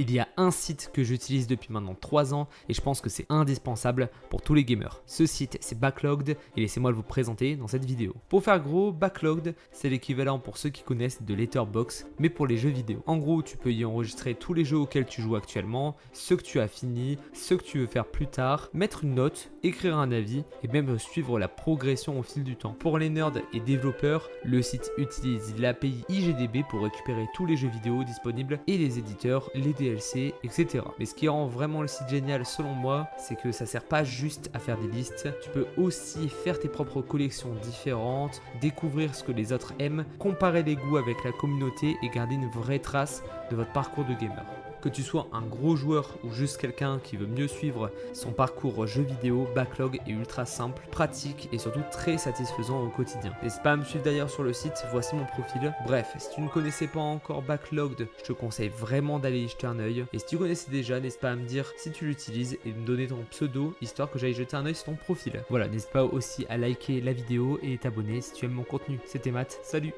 Il y a un site que j'utilise depuis maintenant 3 ans et je pense que c'est indispensable pour tous les gamers. Ce site, c'est Backloggd et laissez-moi le vous présenter dans cette vidéo. Pour faire gros, Backloggd, c'est l'équivalent pour ceux qui connaissent de Letterboxd, mais pour les jeux vidéo. En gros, tu peux y enregistrer tous les jeux auxquels tu joues actuellement, ceux que tu as finis, ceux que tu veux faire plus tard, mettre une note, écrire un avis et même suivre la progression au fil du temps. Pour les nerds et développeurs, le site utilise l'API IGDB pour récupérer tous les jeux vidéo disponibles et les éditeurs, les DLC, etc. Mais ce qui rend vraiment le site génial selon moi, c'est que ça sert pas juste à faire des listes, tu peux aussi faire tes propres collections différentes, découvrir ce que les autres aiment, comparer les goûts avec la communauté et garder une vraie trace de votre parcours de gamer. Que tu sois un gros joueur ou juste quelqu'un qui veut mieux suivre son parcours jeu vidéo, Backloggd est ultra simple, pratique et surtout très satisfaisant au quotidien. N'hésite pas à me suivre d'ailleurs sur le site, voici mon profil. Bref, si tu ne connaissais pas encore Backloggd, je te conseille vraiment d'aller y jeter un œil. Et si tu connaissais déjà, n'hésite pas à me dire si tu l'utilises et de me donner ton pseudo, histoire que j'aille jeter un œil sur ton profil. Voilà, n'hésite pas aussi à liker la vidéo et t'abonner si tu aimes mon contenu. C'était Matt, salut!